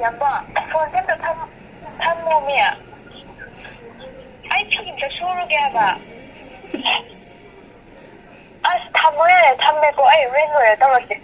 ꯌꯥꯝꯕ ꯐꯣꯟꯁꯦ ꯑꯝꯇ ꯊꯝꯃꯣꯃꯤ ꯑꯩ ꯐꯤ ꯑꯝꯇ ꯁꯨꯔꯨꯒꯦ ꯍꯥꯏꯕ ꯑꯁ ꯊꯝꯃꯣ ꯌꯥꯔꯦ ꯊꯝꯃꯦꯀꯣ ꯑꯩ ꯍꯣꯔꯦꯟ ꯂꯣꯏꯔ ꯇꯧꯔꯛꯀꯦ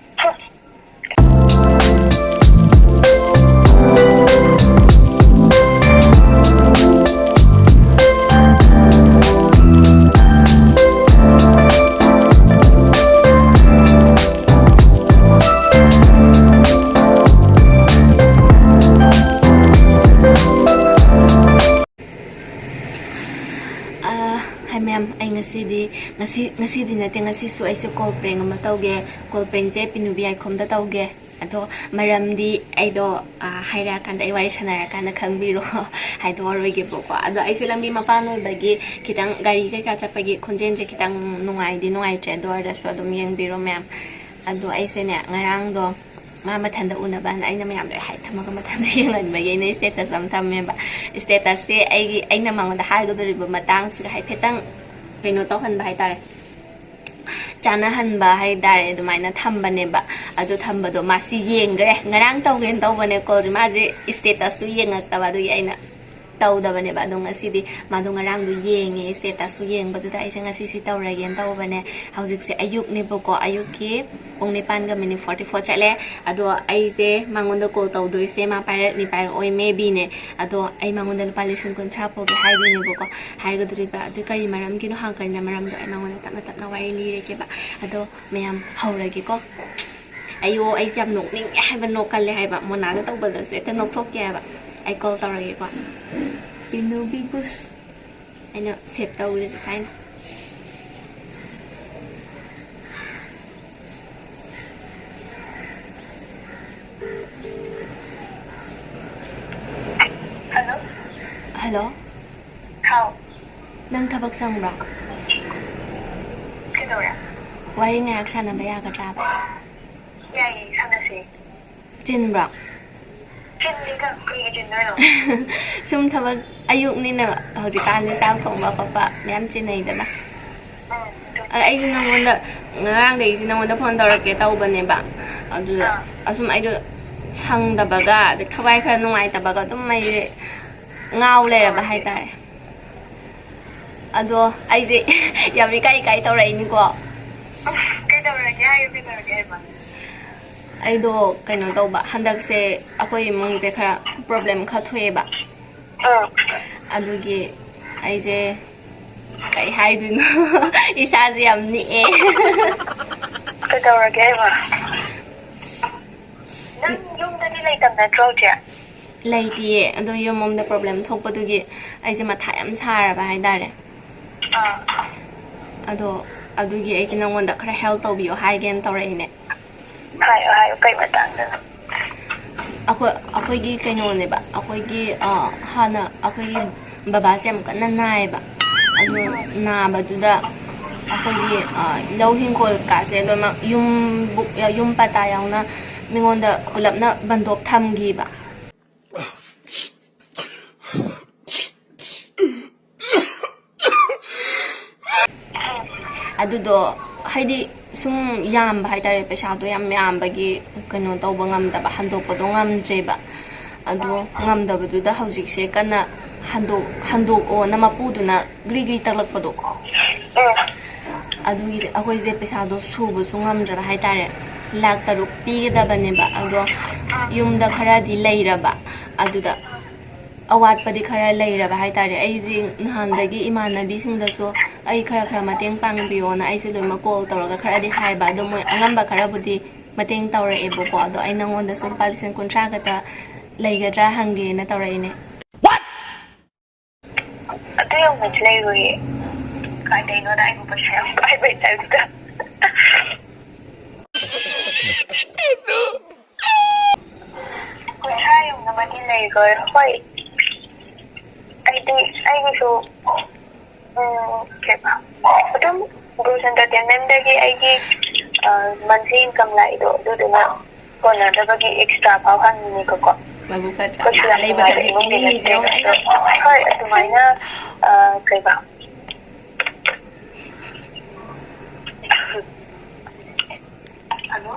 Hi ma'am, ay ngasi nate ngasisu ay call prank ama tawge call prank je pinubi ay khomda tawge ado maramdi aido haira kanda ai wari sanara kana khangbiro haido oroige boko ado ai selambi mapano bagi kitang gari kai ka chapagi khonjen je kitang nungai tre do ara so adum yengbiro ma'am ado ai se ne ngarang do ma mathanda unaban aina mayam le hai thamaga mathanda yengan ba yene status am thamme ba status se ai aina mangda ha go dori ba matang se hai phetang keno to han ba hai tare chana han ba hai dare dumaina thamba ne ba adu thamba do masi yengre ngarang tawgen tawbane ko ma je status tu yengak ta ba du aina tawdabane ba dong asidi madong ngarang du yenge status tu yeng ba du dai se ngasi si tawragen tawbane haujik se ayuk ne boko ayuk ki ong nipan ga minute 44 chale ado ai je mangonda call tawdoi se ma pirate ni pirate oi maybe ne ado ai mangonda lupa lisin kon chapo ge hai ne boko hai ga dri ba adu kari maram ki no hang kan na maram do ai mangonda takna wai li re ke ba ado mayam haurage ko ayo ai jam nok ning hai ba nok kan le hai ba mona da tawba da se ta nok thok ke ba ai call tawrage ko you know big boss I know save tawre se kind Hello? How? Nang tabak sangbra? Kaidoya? Wari ngayak sana ba yagadra ba? Yay, sanasi. Jinbra? Jinni ka, kuya jinnoy no? Sum tabak ayuk ni na haujikan ni sang thong ba papa mayam chinay da ba? Ay nangonda ngarang dai si nangonda phone tawrake tawbane ba? Adu asum ai do sang da baga de thawai khara nungai ta baga dum mai ngau le ba hai tare ado ai je yami kai tawrai ni ko Kaidoya hayo kaidoya ba? ai do kaino tawba handak se akoi mung je khara problem kha thoe ba adugi ai je kai hai du no isa je am ni e Kaidoya ba? Nang yung dani lai tam na troje Lady, ado yung mom na problem thok padugi ay si matha yam sara ba hai dare ado adugi ay sinangonda khara help tawbiyo hai gen tawrai ne hayo kai matang na akoi gi kaino ne ba akoi gi hana akoi gi baba se am kana nai ba ado na ba du da akoi gi low hing kol ka se do ma yum pata yaw na mingonda kulap na bandop tham gi ba adudo haidi sum yam hai tare pesa do yam bagi kano tawba ngamda ba handok do ngamje ba adu ngamda bu da haujik se kana handok o na mapu du na gri taklak pado adu gi akoi je pesa do su bu su ngamdra hai tare lak taruk pi da bane ba adu yumda khara di leira ba aduda awat padi khara leira ba hai tare ai jing nahandagi imanabi singda so ai khara mateng pangbiyo na ai se loi ma call tawraga khara di hai ba do moi angamba khara budi mateng tawra e bo ko do ai nangonda so palisen kontra kata leigadra hange na tawra ine what atu yung mit lai ri kai dai no dai ko pa siya kai bai tai da ko siya yung naman ni lai ko hoy ai so kaya ito Bruce Entertainment dagi ay monthly income la ito do na ko na dabagi extra pauhan ni ko mabukat ko sila alay ba kami ini daw ay at may na kaya ba ano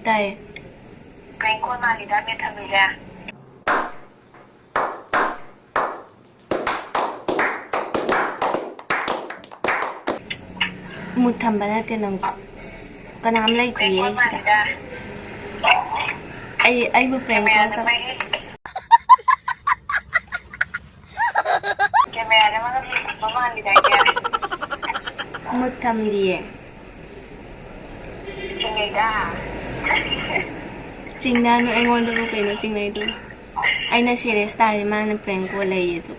tay Kaya ko malida may pamilya. Muthamba natin ng kanam lay tiye Kaya ko sida. malida. Ay mo prank Kaya call ta. may naman ang malida kaya. Mutham diye. Sinida. Chingna no aingwanda ko kayo chingnay to. Ay na serious tari man na prank call lay ito.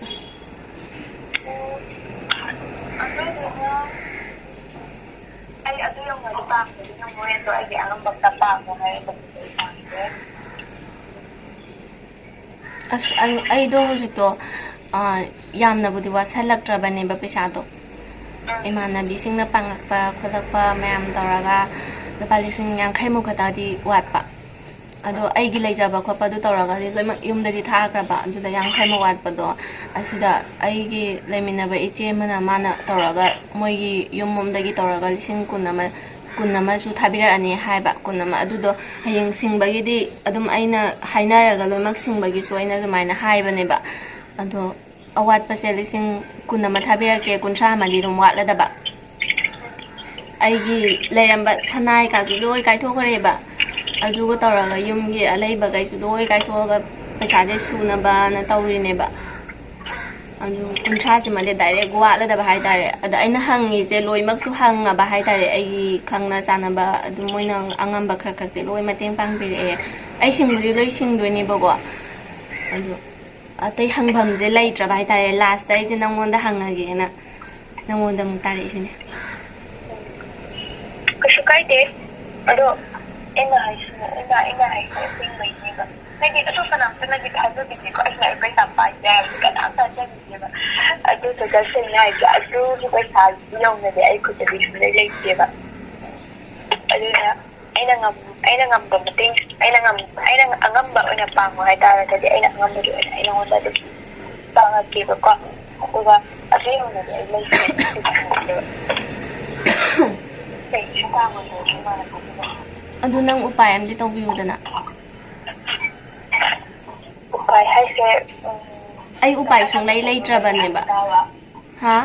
Ay, ano yung nalipak ko? Yung momento ay ang pagtapa ko ngayon pagtapa. As ay do hujito yamnabudi wasalaktrabane ba pisado. Imanabising na pangakpa kulakpa mayam tawraga napalising yang khaimo khatadi watpa. Ado ay gilayjaba khapa do tawraga loimak yumdadi thakraba aduda yang khaimo watpa do asida ai gi laiminaba iche mana mana tawraga moigi yummomdagi tawraga lising kunama su thabira ani haiba kunama adudo hayeng singbagi di adum aina hainaraga loimak singbagi su aina zumaina haibaneba ado awat pa lising kunama thabira ke kuntra madi dum watladaba aigi lairamba sanai ka su loi kai thokreba adugo tawraga yumgi alaiba gai su loi kai thoga paisa je sunaba na tawrineba adu kuntra si made direct watladaba haitare ada aina hangi je loimak su hangaba haitare ai khangna sanaba adu moina angamba khrakte loi mateng pangbire ai singbudi loi singdoini bago adu atai hangbam je laitraba haitare last dai je nangonda hangage na nangonda mutare isine Kasi kaide, ado, ina haisa, sing may niba. Naging, ito ka lang, nagitazo din ko, ay na ipay sampay niya, kanasa dyan, diba? Ado, sa gasay na, ado, ipay sabi, yung nadi, ay ko sabi, nilay, diba? Ado na, ay nangam dumating, ay nangam ba una pango, ay tara tadi, ay nangam ba doon, ay nangam ba doon, pangat kiba ko. Diba? Ado yung nadi, ay may diba? adu nang upay am di tawbiyo dana Upay, hay sir. ay upay sung lay traba ne ba ha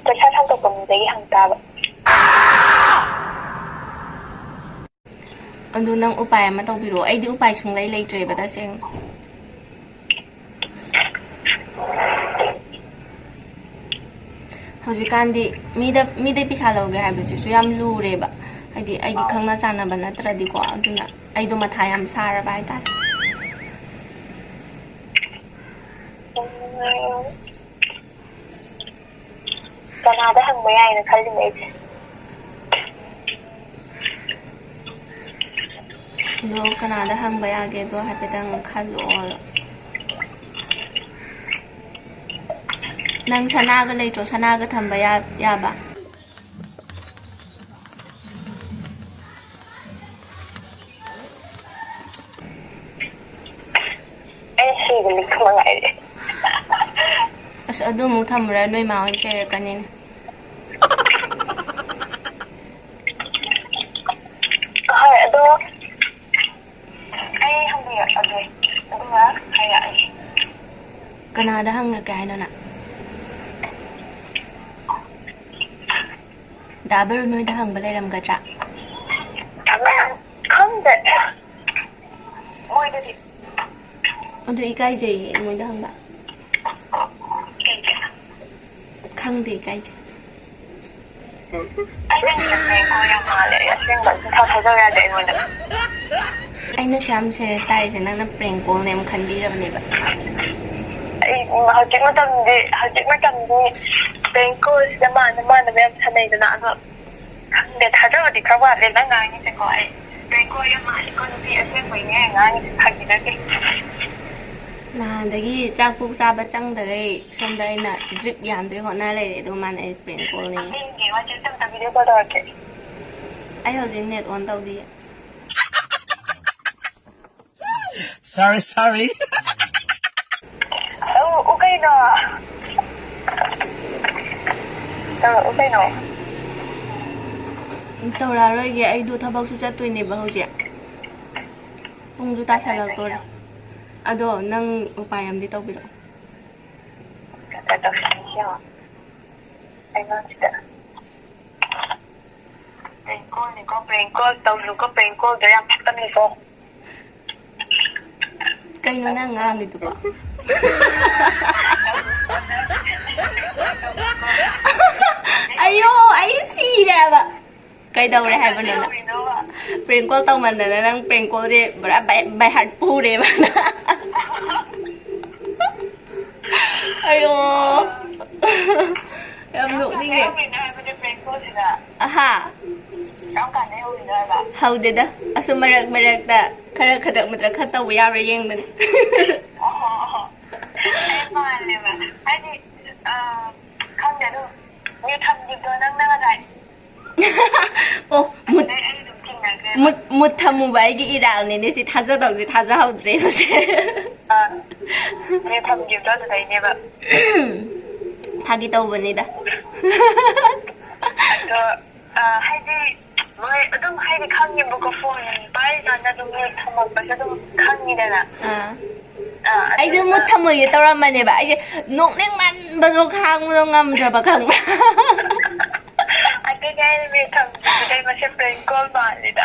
Pagsasanto ko mo dahil hang tawa. adu nang upay am tawbiro ay di upay sung lay traba da sing hojikandi mida pisa lawge haibchu su yam lureba haidi ai gi khangna chana bana tradi ko aduna ai do matha yam sara bai ta Kanada hang mayay na kalimit. do kanada hang bayage do haipetang khalo nang sanaga leitro sanaga thamba ya ba Ay, sigalig ko mga ere. as adu mu thamra noi ma on che kanin Ay, ado. Ay, hang biya, ado. Ado nga, kaya ay. kanada hang ga kai na dabar noi da hang balairam ga cha Tama, come that. Moy da di. adu ikai je moi da hang ba khang de ikai je Ay, nang ko yung mga ere. Asing ba, tatasaw ya din mo na. ai no sham serious tari je nang na prank call nem khan bi ra ne ba Ay, hajik matamdi. Bengko, naman na may sanay na ano. Hindi, tasaw di ka wala na nga ni ko ay. Bengko yung mga ikonomi asing mo nga ni pagdilagi. nahadagi chakpuk chaba changdagai somda aina drip yandoi hona leire do man ai prank call ni Hindi, wajib tam video ko daw ke. ai hojin net on tawdi Sorry. Oh, okay na. Okay na. tawra roi ge ai do thabak su chatoi ne ba hoje ꯄꯨꯡꯁꯨ ꯇꯥꯁꯜꯂꯛꯇꯣꯔꯦ ꯑꯗꯣ ꯅꯪ ꯎꯄꯥꯏ ꯑꯃꯗꯤ ꯇꯧꯕꯤꯔꯛꯑꯣ ꯇꯧꯁꯤꯟꯁꯤꯌꯣ ꯑꯩꯉꯣꯟꯁꯤꯗ ꯄ꯭ꯔꯦꯡꯀꯣꯜꯅꯤꯀꯣ ꯄ꯭ꯔꯦꯡꯀꯣꯜ ꯇꯧꯅꯨꯀꯣ ꯄ꯭ꯔꯦꯡꯀꯣꯜꯗꯣ ꯌꯥꯝ ꯐꯠꯇꯕꯅꯤꯀꯣ ꯀꯩꯅꯣ ꯅꯪ ꯉꯥꯡꯉꯤꯗꯨꯕꯣ ꯑꯌꯣ ꯑꯩ ꯁꯤꯔꯦꯕ ꯀꯩꯗꯧꯔꯦ ꯍꯥꯏꯕꯅꯣ ꯅꯪ ꯄ꯭ꯔꯦꯡꯀꯣꯜ ꯇꯧꯃꯟꯗꯅ ꯅꯪ ꯄ꯭ꯔꯦꯡꯀꯣꯜꯁꯦ ꯄꯨꯔꯥ ꯕꯥꯏ ꯍꯥꯔꯠ ꯄꯨꯔꯦꯕ ꯑꯌꯣ ꯌꯥꯝ ꯅꯣꯛꯅꯤꯡꯉꯦ ꯑꯍꯥ ꯍꯧꯗꯦꯗ ꯑꯁꯨꯝ ꯃꯔꯛ ꯃꯔꯛꯇ ꯈꯔ ꯈꯗꯛ ꯃꯗ꯭ꯔꯛ ꯈꯔ ꯇꯧꯕ ꯌꯥꯕ꯭ꯔꯥ ꯌꯦꯡꯕꯅꯦ ꯃꯥꯜꯂꯦꯕ ꯍꯥꯏꯗꯤ ꯈꯪꯗꯦ ꯑꯗꯨꯝ ꯃꯤ ꯊꯝꯈꯤꯕꯗꯣ ꯅꯪꯅ ꯉꯁꯥꯏ ꯑꯣ ꯑꯗꯨꯗꯩ ꯑꯩ ꯑꯗꯨꯝ ꯆꯤꯡꯅꯈ꯭ꯔꯦ ꯃꯨꯠ ꯊꯝꯃꯨꯕ ꯑꯩꯒꯤ ꯏꯔꯥꯜꯅꯤꯅꯦ ꯁꯤ ꯊꯥꯖꯗꯧꯁꯤ ꯊꯥꯖꯍꯧꯗ꯭ꯔꯦꯕꯁꯦ ꯃꯤ ꯊꯝꯈꯤꯕꯗꯣ ꯑꯗꯨꯗꯩꯅꯦꯕ ꯐꯥꯒꯤ ꯇꯧꯕꯅꯤꯗ ꯑꯗꯣ ꯍꯥꯏꯗꯤ ꯃꯣꯏ ꯑꯗꯨꯝ ꯍꯥꯏꯗꯤ ꯈꯪꯉꯦꯕꯀꯣ ꯐꯣꯟ ꯄꯥꯏꯔꯤꯀꯥꯟꯗ ꯑꯗꯨꯝ ꯃꯣꯏ ꯊꯝꯃꯛꯄꯁꯨ ꯑꯗꯨꯝ ꯈꯪꯉꯤꯗꯅ ꯑꯩꯁꯦ ꯃꯨꯠ ꯊꯝꯃꯣꯏꯒꯦ ꯇꯧꯔꯝꯕꯅꯦꯕ ꯑꯩꯁꯦ ꯅꯣꯛꯅꯤꯡꯃꯟꯕꯗꯣ ꯈꯥꯡꯕꯗꯣ ꯉꯝꯗ꯭ꯔꯕ ꯈꯪꯕ꯭ꯔꯥ ꯑꯗꯨꯗꯤ ꯑꯩꯅ ꯃꯤ ꯊꯝꯈꯤꯕꯗꯩ ꯃꯁꯤ ꯄ꯭ꯔꯦꯡꯀꯣꯜ ꯃꯥꯜꯂꯤꯗ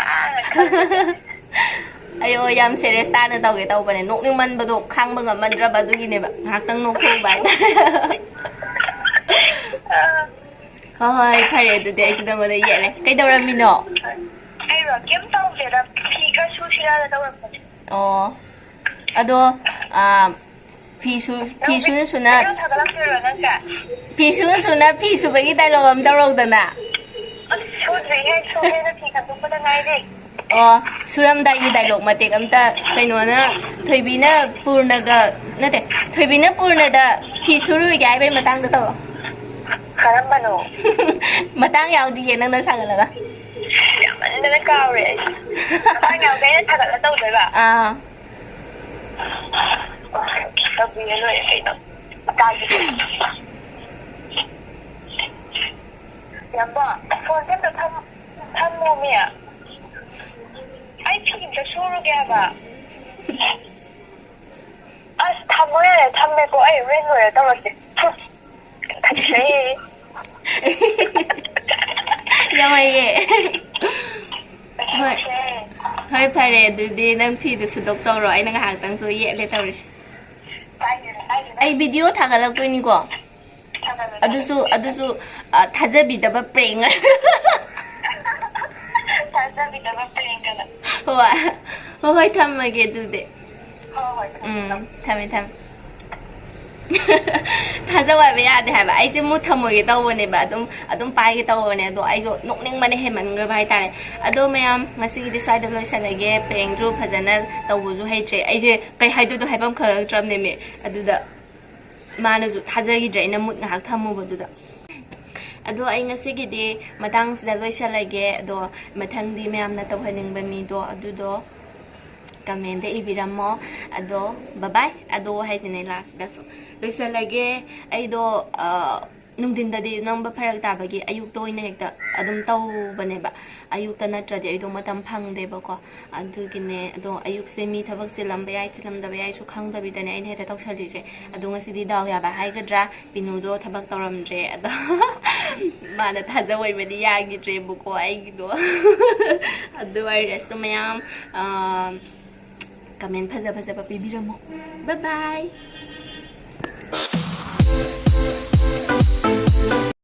ꯑꯌꯣ ꯌꯥꯝ ꯁꯦꯔꯤꯌꯁ ꯇꯥꯅ ꯇꯧꯒꯦ ꯇꯧꯕꯅꯦ ꯅꯣꯛꯅꯤꯡꯃꯟꯕꯗꯣ ꯈꯥꯡꯕ ꯉꯝꯃꯟꯗ꯭ꯔꯕ ꯑꯗꯨꯒꯤꯅꯦꯕ ꯉꯥꯏꯍꯥꯛꯇꯪ ꯅꯣꯛꯊꯣꯛꯎꯕ ꯍꯥꯏꯇꯥꯔꯦ ꯍꯣꯏ ꯍꯣꯏ ꯐꯔꯦ ꯑꯗꯨꯗꯤ ꯑꯩꯁꯨ ꯅꯪꯉꯣꯟꯗ ꯌꯦꯠꯂꯦ ꯀꯩꯗꯧꯔꯝꯃꯤꯅꯣ ꯑꯩꯔꯣ ꯀꯩꯝ ꯇꯧꯗꯦꯗ ꯐꯤ ꯈꯔ ꯁꯨꯁꯤꯔꯥꯅ ꯇꯧꯔꯝꯕꯅꯦ ꯑꯣ ꯑꯗꯣ ꯐꯤ ꯁꯨꯅ ꯁꯨꯅ ꯚꯤꯗꯤꯑꯣ ꯊꯥꯒꯠꯂꯛꯇꯣꯏꯔꯣ ꯅꯪꯁꯦ ꯐꯤ ꯁꯨꯅ ꯁꯨꯅ ꯐꯤ ꯁꯨꯕꯒꯤ ꯗꯥꯏꯂꯣꯛ ꯑꯃ ꯇꯧꯔꯧꯗꯅ ꯑꯁ ꯁꯨꯗ꯭ꯔꯤꯍꯦ ꯁꯨꯒꯦꯅ ꯐꯤ ꯈꯟꯗꯣꯛꯄꯗ ꯉꯥꯏꯔꯤ ꯑꯣ ꯁꯨꯔꯝꯗꯥꯏꯒꯤ ꯗꯥꯏꯂꯣꯛ ꯃꯇꯦꯛ ꯑꯝꯇ ꯀꯩꯅꯣꯅ ꯊꯣꯏꯕꯤꯅ ꯄꯨꯔꯅꯒ ꯅꯠꯇꯦ ꯊꯣꯏꯕꯤꯅ ꯄꯨꯔꯅꯗ ꯐꯤ ꯁꯨꯔꯨꯒꯦ ꯍꯥꯏꯕꯩ ꯃꯇꯥꯡꯗ ꯇꯧꯔꯣ ꯀꯔꯝꯕꯅꯣ ꯃꯇꯥꯡ ꯌꯥꯎꯗꯤꯌꯦ ꯅꯪꯅ ꯁꯥꯒꯠꯂꯒ ꯌꯥꯝꯃꯟꯗꯅ ꯀꯥꯎꯔꯦ ꯑꯩ ꯃꯇꯥꯡ ꯌꯥꯎꯗꯦ ꯑꯩꯅ ꯊꯥꯒꯠꯂ ꯇꯧꯗꯣꯏꯕ ꯇꯧꯕꯤꯔ ꯂꯣꯏꯔꯦ ꯀꯩꯅꯣ ꯌꯥꯝꯕ ꯐꯣꯟꯁꯦ ꯑꯝꯇ ꯊꯝꯃꯣꯃꯤ ꯑꯩ ꯐꯤ ꯑꯝꯇ ꯁꯨꯔꯨꯒꯦ ꯍꯥꯏꯕ ꯑꯁ ꯊꯝꯃꯣ ꯌꯥꯔꯦ ꯊꯝꯃꯦꯀꯣ ꯑꯩ ꯍꯣꯔꯦꯟ ꯂꯣꯏꯔ ꯇꯧꯔꯛꯀꯦ ꯈꯠꯈ꯭ꯔꯦ ꯌꯥꯝ ꯍꯩꯌꯦ ꯍꯣꯏ ꯍꯣꯏ ꯐꯔꯦ ꯑꯗꯨꯗꯤ ꯅꯪ ꯐꯤꯗꯨ ꯁꯨꯗꯣꯛꯆꯧꯔꯣ ꯑꯩꯅ ꯉꯥꯏꯍꯥꯛꯇꯪꯁꯨ ꯌꯦꯠꯂꯦ ꯇꯧꯔꯤꯁꯦ ꯑꯩ ꯚꯤꯗꯤꯑꯣ ꯊꯥꯒꯠꯂꯛꯇꯣꯏꯅꯤꯀꯣ ꯑꯗꯨꯁꯨ ꯊꯥꯖꯕꯤꯗꯕ ꯄ꯭ꯔꯦꯡ ꯊꯥꯖꯕꯤꯗꯕ ꯄ꯭ꯔꯦꯡꯀꯅ ꯍꯣꯏ ꯍꯣꯏ ꯍꯣꯏ ꯊꯝꯃꯒꯦ ꯑꯗꯨꯗꯤ ꯍꯣꯏ ꯊꯝꯃꯦ ꯊꯥꯖꯕ ꯍꯥꯏꯕ ꯌꯥꯗꯦ ꯍꯥꯏꯕ ꯑꯩꯁꯦ ꯃꯨꯠ ꯊꯝꯃꯣꯏꯒꯦ ꯇꯧꯕꯅꯦꯕ ꯑꯗꯨꯝ ꯄꯥꯏꯒꯦ ꯇꯧꯕꯅꯦ ꯑꯗꯣ ꯑꯩꯁꯨ ꯅꯣꯛꯅꯤꯡꯕꯅ ꯍꯦꯟꯃꯟꯈ꯭ꯔꯕ ꯍꯥꯏꯇꯥꯔꯦ ꯑꯗꯣ ꯃꯌꯥꯝ ꯉꯁꯤꯒꯤꯗꯤ ꯁ꯭ꯋꯥꯏꯗ ꯂꯣꯏꯁꯜꯂꯒꯦ ꯄ꯭ꯔꯦꯡꯁꯨ ꯐꯖꯅ ꯇꯧꯕꯁꯨ ꯍꯩꯇ꯭ꯔꯦ ꯑꯩꯁꯦ ꯀꯩ ꯍꯥꯏꯗꯣꯏꯗꯣ ꯍꯥꯏꯐꯝ ꯈꯪꯉꯛꯇ꯭ꯔꯕꯅꯦꯃꯤ ꯑꯗꯨꯗ ꯃꯥꯅꯁꯨ ꯊꯥꯖꯈꯤꯗ꯭ꯔꯦ ꯑꯩꯅ ꯃꯨꯠ ꯉꯥꯏꯍꯥꯛ ꯊꯝꯃꯨꯕꯗꯨꯗ ꯑꯗꯣ ꯑꯩ ꯉꯁꯤꯒꯤꯗꯤ ꯃꯇꯥꯡꯁꯤꯗ ꯂꯣꯏꯁꯜꯂꯒꯦ ꯑꯗꯣ ꯃꯊꯪꯗꯤ ꯃꯌꯥꯝꯅ ꯇꯧꯍꯟꯅꯤꯡꯕ ꯃꯤꯗꯣ ꯑꯗꯨꯗꯣ ꯀꯃꯦꯟꯗ ꯏꯕꯤꯔꯝꯃꯣ ꯑꯗꯣ ꯕꯕꯥꯏ ꯑꯗꯣ ꯍꯥꯏꯁꯤꯅꯦ ꯂꯥꯁꯇꯁꯨ ꯂꯣꯏꯁꯜꯂꯒꯦ ꯑꯩꯗꯣ ꯅꯨꯡꯊꯤꯟꯗꯗꯤ ꯅꯝꯕ ꯐꯔꯛ ꯇꯥꯕꯒꯤ ꯑꯌꯨꯛꯇ ꯑꯣꯏꯅ ꯍꯦꯛꯇ ꯑꯗꯨꯝ ꯇꯧꯕꯅꯦꯕ ꯑꯌꯨꯛꯇ ꯅꯠꯇ꯭ꯔꯗꯤ ꯑꯩꯗꯣ ꯃꯇꯝ ꯐꯪꯗꯦꯕꯀോ ꯑꯗꯨꯒꯤꯅꯦ ꯑꯗꯣ ꯑꯌꯨꯛꯁꯦ ꯃꯤ ꯊꯕꯛ ꯆꯤꯜꯂꯝꯕ ꯌꯥꯏ ꯆꯤꯜꯂꯝꯗꯕ ꯌꯥꯏꯁꯨ ꯈꯪꯗꯕꯤꯗꯅꯦ ꯑꯩꯅ ꯍꯦꯛꯇ ꯇꯧꯁꯜꯂꯤꯁꯦ ꯑꯗꯣ ꯉꯁꯤꯗꯤ ꯗꯥꯎ ꯌꯥꯕ ꯍꯥꯏꯒꯗ꯭ꯔꯥ ꯄꯤꯅꯨꯗꯣ ꯊꯕꯛ ꯇꯧꯔꯝꯗ꯭ꯔꯦ ꯑꯗꯣ ꯃꯥꯅ ꯊꯥꯖꯑꯣꯏꯕꯗꯤ ꯌꯥꯈꯤꯗ꯭ꯔꯦꯕꯀꯣ ꯑꯩꯒꯤꯗꯣ ꯑꯗꯨ ꯑꯣꯏꯔꯁꯨ ꯃꯌꯥꯝ ꯀꯃꯦꯟ ꯐꯖ ꯐꯖꯕ ꯄꯤꯕꯤꯔꯝꯃꯣ ꯕꯥꯏ ꯕꯥꯏ